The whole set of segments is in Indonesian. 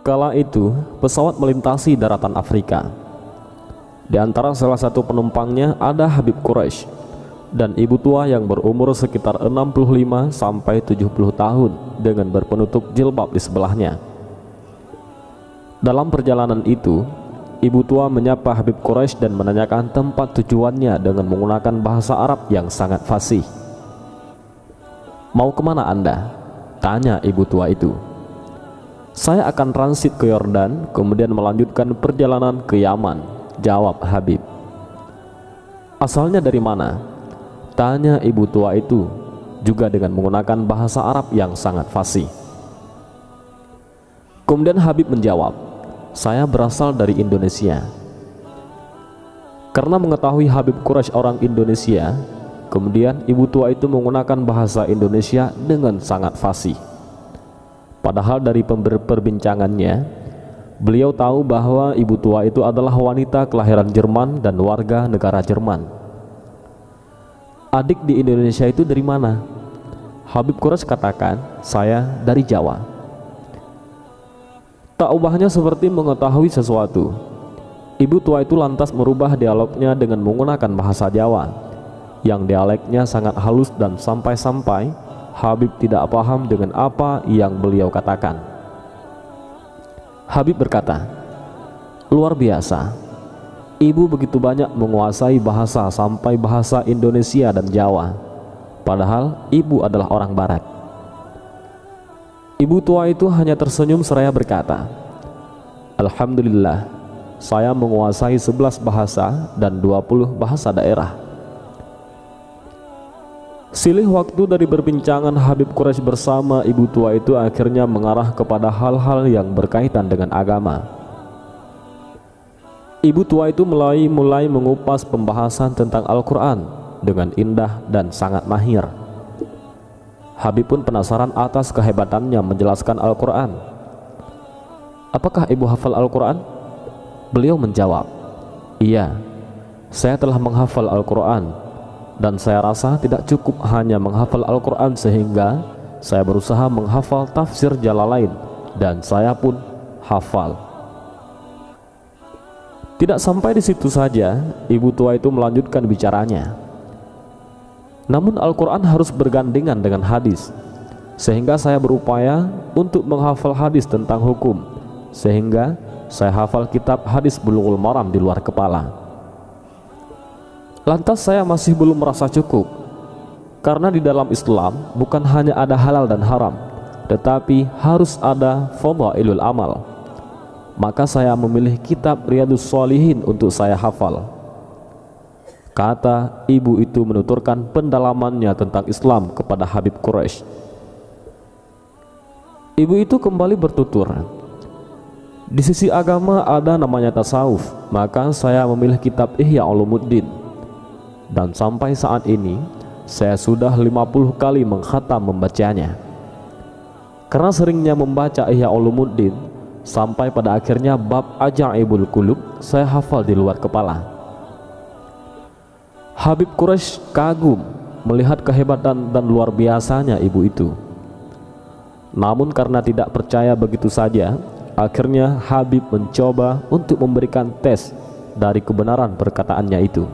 Kala itu, pesawat melintasi daratan Afrika. Di antara salah satu penumpangnya ada Habib Quraisy dan ibu tua yang berumur sekitar 65 sampai 70 tahun dengan berpenutup jilbab di sebelahnya. Dalam perjalanan itu, ibu tua menyapa Habib Quraisy dan menanyakan tempat tujuannya dengan menggunakan bahasa Arab yang sangat fasih. "Mau kemana Anda?" tanya ibu tua itu. "Saya akan transit ke Yordan, kemudian melanjutkan perjalanan ke Yaman," jawab Habib. "Asalnya dari mana?" tanya ibu tua itu, juga dengan menggunakan bahasa Arab yang sangat fasih. Kemudian Habib menjawab, "Saya berasal dari Indonesia." Karena mengetahui Habib Quraisy orang Indonesia, kemudian ibu tua itu menggunakan bahasa Indonesia dengan sangat fasih. Padahal dari perbincangannya, beliau tahu bahwa ibu tua itu adalah wanita kelahiran Jerman dan warga negara Jerman. "Adik di Indonesia itu dari mana?" Habib Quraisy katakan, "Saya dari Jawa." Tak ubahnya seperti mengetahui sesuatu, ibu tua itu lantas merubah dialognya dengan menggunakan bahasa Jawa, yang dialeknya sangat halus dan sampai-sampai Habib tidak paham dengan apa yang beliau katakan. Habib berkata, "Luar biasa, ibu begitu banyak menguasai bahasa sampai bahasa Indonesia dan Jawa, padahal ibu adalah orang Barat." Ibu tua itu hanya tersenyum seraya berkata, "Alhamdulillah, saya menguasai 11 bahasa dan 20 bahasa daerah." Silih waktu dari perbincangan Habib Quraisy bersama ibu tua itu akhirnya mengarah kepada hal-hal yang berkaitan dengan agama. Ibu tua itu mulai mengupas pembahasan tentang Al-Quran dengan indah dan sangat mahir. Habib pun penasaran atas kehebatannya menjelaskan Al-Quran. "Apakah ibu hafal Al-Quran?" Beliau menjawab, "Iya, saya telah menghafal Al-Quran. Dan saya rasa tidak cukup hanya menghafal Al-Quran, sehingga saya berusaha menghafal tafsir Jalalain dan saya pun hafal." Tidak sampai di situ saja, ibu tua itu melanjutkan bicaranya. "Namun Al-Quran harus bergandengan dengan hadis, sehingga saya berupaya untuk menghafal hadis tentang hukum, sehingga saya hafal kitab hadis Bulughul Maram di luar kepala. Lantas saya masih belum merasa cukup, karena di dalam Islam bukan hanya ada halal dan haram, tetapi harus ada fadhailul amal. Maka saya memilih kitab Riyadhus Shalihin untuk saya hafal." Kata ibu itu menuturkan pendalamannya tentang Islam kepada Habib Quraisy. Ibu itu kembali bertutur, "Di sisi agama ada namanya tasawuf, maka saya memilih kitab Ihya Ulumuddin. Dan sampai saat ini saya sudah 50 kali mengkhatam membacanya. Karena seringnya membaca Ihya Ulumuddin, sampai pada akhirnya bab Ajaibul Qulub saya hafal di luar kepala." Habib Quraisy kagum melihat kehebatan dan luar biasanya ibu itu. Namun karena tidak percaya begitu saja, akhirnya Habib mencoba untuk memberikan tes dari kebenaran perkataannya itu.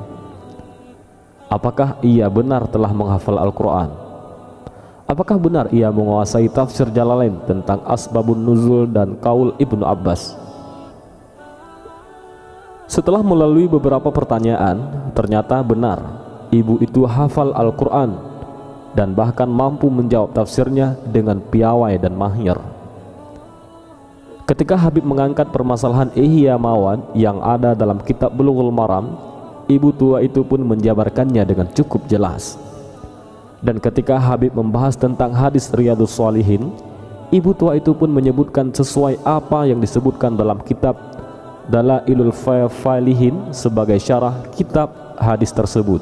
Apakah ia benar telah menghafal Al-Quran? Apakah benar ia menguasai tafsir Jalalain tentang asbabun nuzul dan kaul Ibnu Abbas? Setelah melalui beberapa pertanyaan, ternyata benar ibu itu hafal Al-Quran dan bahkan mampu menjawab tafsirnya dengan piawai dan mahir. Ketika Habib mengangkat permasalahan Ihya Mawad yang ada dalam kitab Bulughul Maram, ibu tua itu pun menjabarkannya dengan cukup jelas. Dan ketika Habib membahas tentang hadis Riyadhus Shalihin, ibu tua itu pun menyebutkan sesuai apa yang disebutkan dalam kitab Dalailul Falihin sebagai syarah kitab hadis tersebut.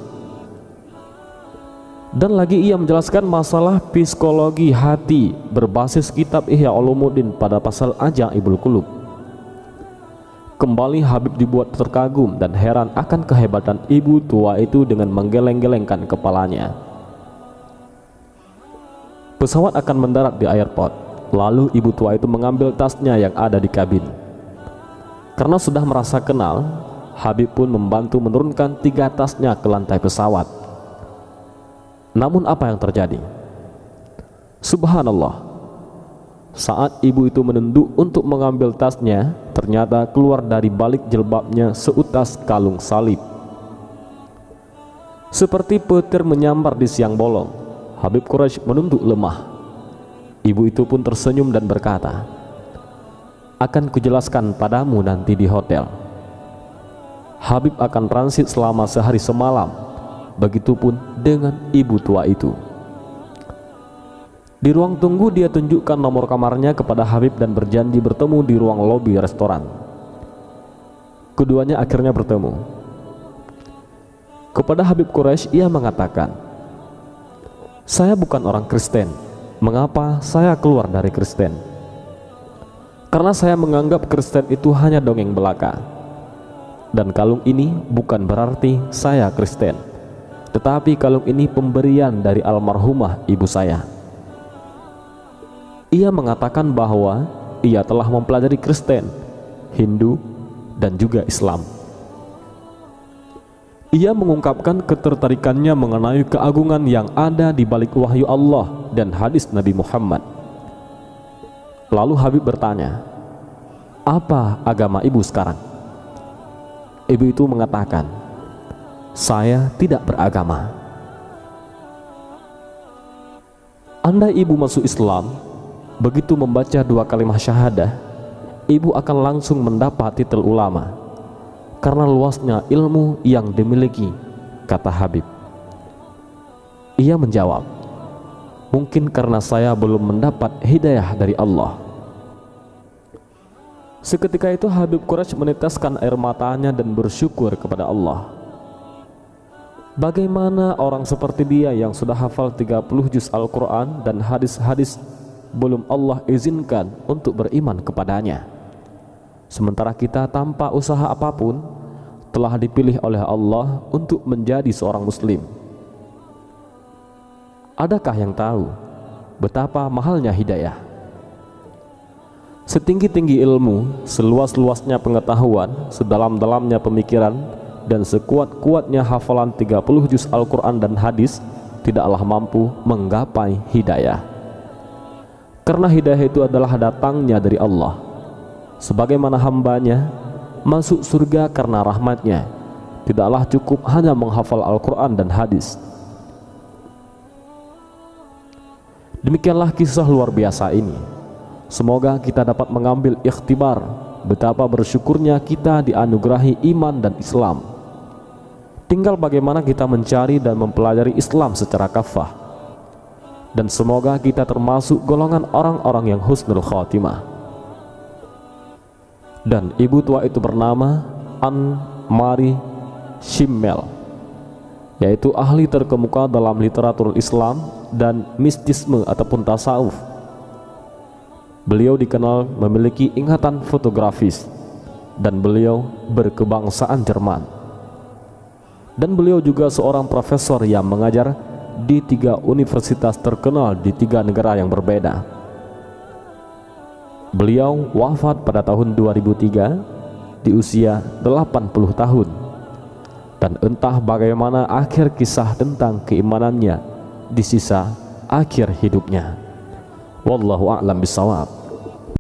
Dan lagi ia menjelaskan masalah psikologi hati berbasis kitab Ihya Ulumuddin pada pasal Ajaibul Qulub. Kembali Habib dibuat terkagum dan heran akan kehebatan ibu tua itu dengan menggeleng-gelengkan kepalanya. Pesawat akan mendarat di airport. Lalu ibu tua itu mengambil tasnya yang ada di kabin. Karena sudah merasa kenal, Habib pun membantu menurunkan 3 tasnya ke lantai pesawat. Namun apa yang terjadi? Subhanallah, saat ibu itu menunduk untuk mengambil tasnya, ternyata keluar dari balik jilbabnya seutas kalung salib. Seperti petir menyambar di siang bolong, Habib Quraisy menunduk lemah. Ibu itu pun tersenyum dan berkata, "Akan kujelaskan padamu nanti di hotel." Habib akan transit selama sehari semalam. Begitupun dengan ibu tua itu. Di ruang tunggu dia tunjukkan nomor kamarnya kepada Habib dan berjanji bertemu di ruang lobi restoran. Keduanya akhirnya bertemu. Kepada Habib Quraisy ia mengatakan, "Saya bukan orang Kristen. Mengapa saya keluar dari Kristen? Karena saya menganggap Kristen itu hanya dongeng belaka. Dan kalung ini bukan berarti saya Kristen, tetapi kalung ini pemberian dari almarhumah ibu saya." Ia mengatakan bahwa ia telah mempelajari Kristen, Hindu, dan juga Islam. Ia mengungkapkan ketertarikannya mengenai keagungan yang ada di balik wahyu Allah dan hadis Nabi Muhammad. Lalu Habib bertanya, "Apa agama ibu sekarang?" Ibu itu mengatakan, "Saya tidak beragama." Andai ibu masuk Islam, begitu membaca 2 kalimat syahadah, ibu akan langsung mendapat titel ulama karena luasnya ilmu yang dimiliki, kata Habib. Ia menjawab, "Mungkin karena saya belum mendapat hidayah dari Allah." Seketika itu Habib Quraisy meneteskan air matanya dan bersyukur kepada Allah. Bagaimana orang seperti dia yang sudah hafal 30 juz Al-Quran dan hadis-hadis belum Allah izinkan untuk beriman kepadanya, sementara kita tanpa usaha apapun telah dipilih oleh Allah untuk menjadi seorang muslim? Adakah yang tahu betapa mahalnya hidayah? Setinggi-tinggi ilmu, seluas-luasnya pengetahuan, sedalam-dalamnya pemikiran, dan sekuat-kuatnya hafalan 30 juz Al-Quran dan hadis tidaklah mampu menggapai hidayah. Karena hidayah itu adalah datangnya dari Allah. Sebagaimana hambanya masuk surga karena rahmatnya, tidaklah cukup hanya menghafal Al-Quran dan hadis. Demikianlah kisah luar biasa ini. Semoga kita dapat mengambil ikhtibar betapa bersyukurnya kita dianugerahi iman dan Islam. Tinggal bagaimana kita mencari dan mempelajari Islam secara kafah. Dan semoga kita termasuk golongan orang-orang yang husnul khatimah. Dan ibu tua itu bernama An-Mari Shimmel, yaitu ahli terkemuka dalam literatur Islam dan mistisme ataupun tasawuf. Beliau dikenal memiliki ingatan fotografis dan beliau berkebangsaan Jerman. Dan beliau juga seorang profesor yang mengajar di 3 universitas terkenal di 3 negara yang berbeda. Beliau wafat pada tahun 2003 di usia 80 tahun. Dan entah bagaimana akhir kisah tentang keimanannya di sisa akhir hidupnya. Wallahu a'lam bishawab.